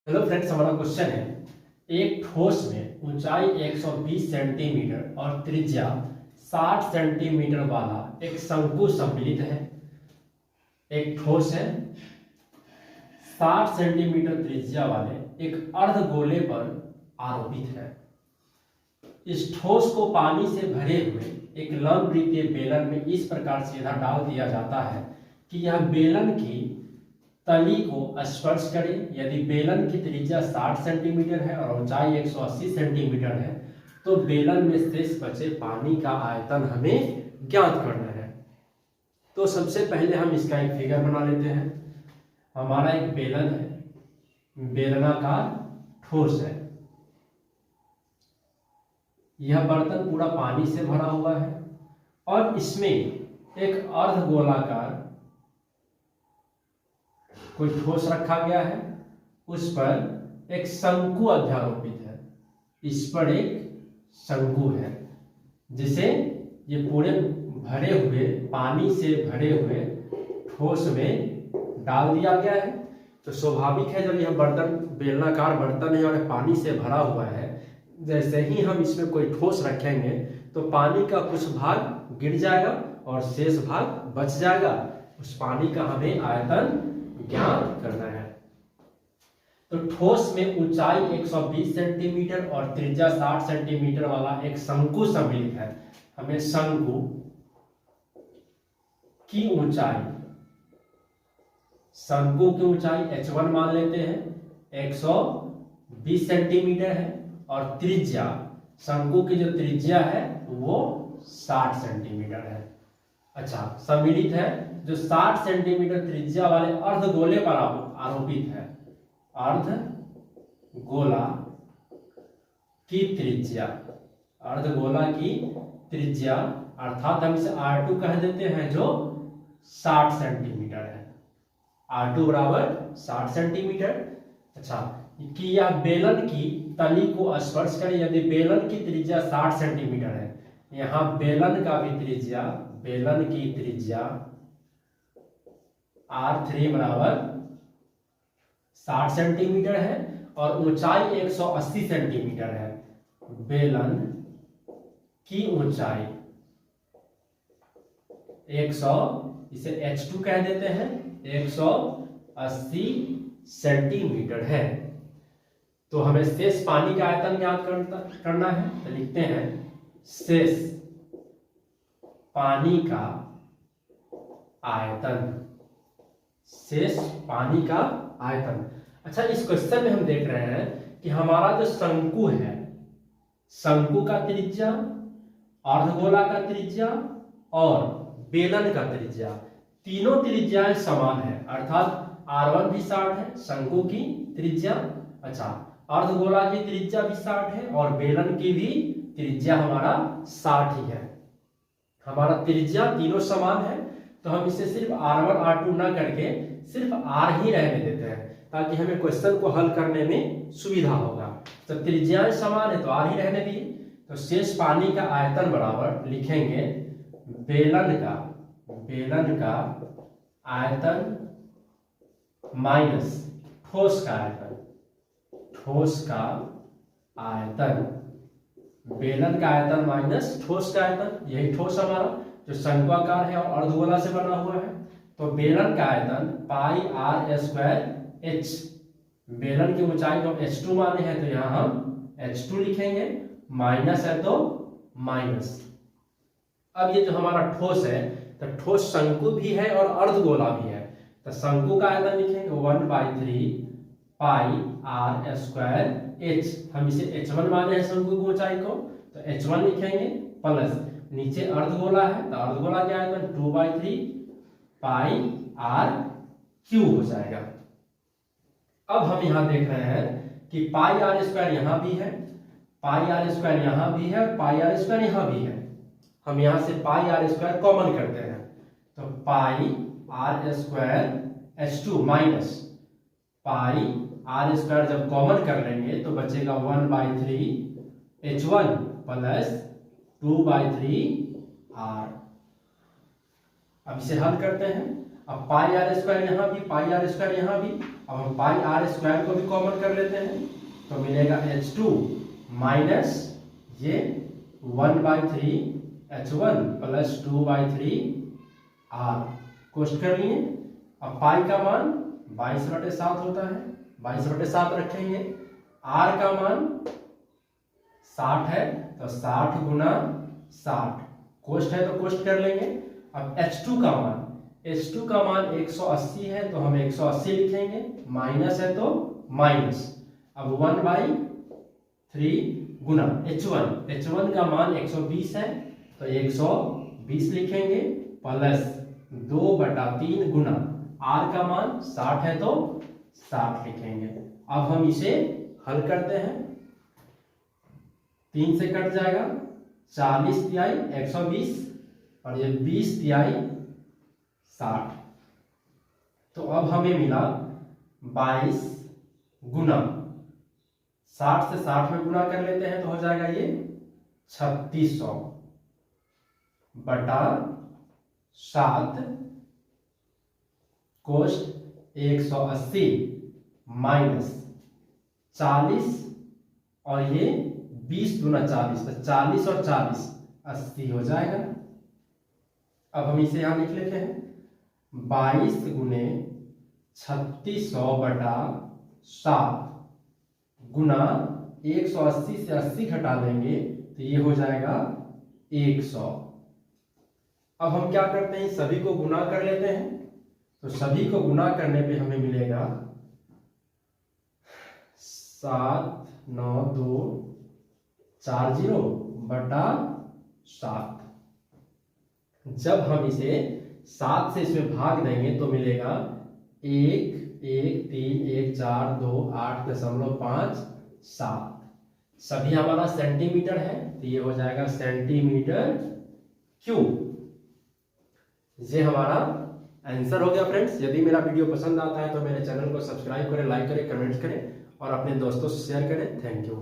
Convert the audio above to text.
Hello friends, हमारा question है एक ठोस में ऊंचाई 120 सेंटीमीटर और त्रिज्या 60 सेंटीमीटर वाला एक शंकु सम्मिलित है। एक ठोस है 60 सेंटीमीटर त्रिज्या वाले एक अर्धगोले पर आरोपित है। इस ठोस को पानी से भरे हुए एक लंबवृत्तीय बेलन में इस प्रकार सीधा डाल दिया जाता है कि यह बेलन की तली को स्पर्श करे। यदि बेलन की त्रिज्या 60 सेंटीमीटर है और ऊंचाई 180 सेंटीमीटर है तो बेलन में शेष बचे पानी का आयतन हमें ज्ञात करना है। तो सबसे पहले हम इसका एक फिगर बना लेते हैं। हमारा एक बेलन है, बेलनाकार ठोस है। यह बर्तन पूरा पानी से भरा हुआ है और इसमें एक अर्धगोलाकार कोई ठोस रखा गया है, उस पर एक शंकु अध्यारोपित है। इस पर एक शंकु है जिसे ये पूरे भरे हुए पानी से भरे हुए ठोस में डाल दिया गया है। तो स्वाभाविक है जब यह बर्तन बेलनाकार बर्तन है और पानी से भरा हुआ है, जैसे ही हम इसमें कोई ठोस रखेंगे तो पानी का कुछ भाग गिर जाएगा और शेष भाग बच जाएगा। उस पानी का हमें आयतन ज्ञात करना है। तो ठोस में ऊंचाई 120 सेंटीमीटर और त्रिज्या 60 सेंटीमीटर वाला एक शंकु सम्मिलित है। हमें शंकु की ऊंचाई h1 मान लेते हैं, 120 सेंटीमीटर है और त्रिज्या, शंकु की जो त्रिज्या है वो 60 सेंटीमीटर है। अच्छा, सम्मिलित है जो 60 सेंटीमीटर त्रिज्या वाले अर्धगोले पर आरोपित है। अर्धगोला की त्रिज्या, अर्धगोला की त्रिज्या अर्थात हम इसे R2 कह देते हैं जो 60 सेंटीमीटर है। R2 बराबर 60 सेंटीमीटर। अच्छा, कि यह बेलन की तली को स्पर्श करे। यदि बेलन की त्रिज्या 60 सेंटीमीटर है, यहाँ बेलन का भी त्रिज्या, बेलन की त्रिज्या R3 बराबर 60 सेंटीमीटर है और ऊंचाई 180 सेंटीमीटर है। बेलन की ऊंचाई 100, इसे H2 कह देते हैं, 180 सेंटीमीटर है। तो हमें शेष पानी का आयतन ज्ञात करना है। तो लिखते हैं शेष पानी का आयतन, शेष पानी का आयतन। अच्छा, इस क्वेश्चन में हम देख रहे हैं कि हमारा जो शंकु है, शंकु का त्रिज्या, अर्धगोला का त्रिज्या और बेलन का त्रिज्या, तीनों त्रिज्याएं समान है। अर्थात R1 भी 60 है, शंकु की त्रिज्या, अच्छा अर्धगोला की त्रिज्या भी 60 है और बेलन की भी त्रिज्या हमारा 60 ही है। हमारा त्रिज्या तीनों समान है तो हम इसे सिर्फ R1 R2 ना करके सिर्फ R ही रहने देते हैं ताकि हमें क्वेश्चन को हल करने में सुविधा होगा। तो त्रिज्याएं समान है तो R ही रहने दिए। तो शेष पानी का आयतन बराबर लिखेंगे बेलन का आयतन माइनस ठोस का आयतन, ठोस का आयतन, बेलन का आयतन माइनस ठोस का आयतन। यही ठोस हमारा जो शंक्वाकार है और अर्धगोला से बना हुआ है। तो बेलन का आयतन पाई r²h, बेलन की ऊंचाई को h2 माने हैं तो यहां हम h2 लिखेंगे, माइनस है तो माइनस। अब ये जो हमारा ठोस है तो ठोस शंकु भी है और अर्धगोला भी है। तो शंकु का आयतन लिखेंगे 1/3 पाई r²h। हम इसे h1 माने हैं शंकु की ऊंचाई को, तो h1 लिखेंगे प्लस नीचे अर्धगोला है तो अर्धगोला के आयतन 2/3 पाई r³ हो जाएगा। अब हम यहां देख रहे हैं कि पाई r² यहां भी है, पाई r² यहां भी है और पाई r² यहां भी है। हम यहां से पाई r² कॉमन करते हैं तो पाई r² h2 minus pi r² जब कॉमन कर लेंगे तो बचेगा 1/3 h1 प्लस 2/3 r। अब इसे हल करते हैं। अब पाई r² यहां भी, पाई r² यहां भी, अब हम पाई आर स्क्वायर को भी कॉमन कर लेते हैं तो मिलेगा H2 माइनस ये 1/3 H1 प्लस 2/3 R कोष्ट कर लिए। अब पाई का मान 22/7 होता है, 22/7 रखेंगे। R का मान 60 है तो 60 गुना 60, कोष्ट है तो कोष्ट कर लेंगे। अब H2 का मान, H2 का मान 180 है तो हम 180 लिखेंगे, माइनस है तो माइनस। अब 1/3 गुना H1 का मान 120 है तो 120 लिखेंगे, प्लस 2/3 गुना R का मान 60 है तो 60 लिखेंगे। अब हम इसे हल करते हैं, 3 से कट जाएगा, 40 तिहाई 120 और ये 20 तिहाई 60। तो अब हमें मिला 22 गुना 60 से 60 में गुना कर लेते हैं तो हो जाएगा ये 3600 बटा 7 कोष्ट 180 माइनस 40 और ये 20 दूना 40 तो 40 और 40 80 हो जाएगा। अब हम इसे यहां लिख लेते हैं 22 गुने 3600 बटा 7 गुना 180 से 80 घटा देंगे तो ये हो जाएगा 100। अब हम क्या करते हैं, सभी को गुना कर लेते हैं तो सभी को गुना करने पे हमें मिलेगा 7924 बटा 7। जब हम इसे 7 से इसमें भाग देंगे तो मिलेगा 1.131428.57। सभी हमारा सेंटीमीटर है तो ये हो जाएगा सेंटीमीटर क्यूब। ये हमारा आंसर हो गया फ्रेंड्स। यदि मेरा वीडियो पसंद आता है तो मेरे चैनल को सब्सक्राइब करें, लाइक करें, कमेंट्स करें और अपने दोस्तों से शेयर करें। Thank you.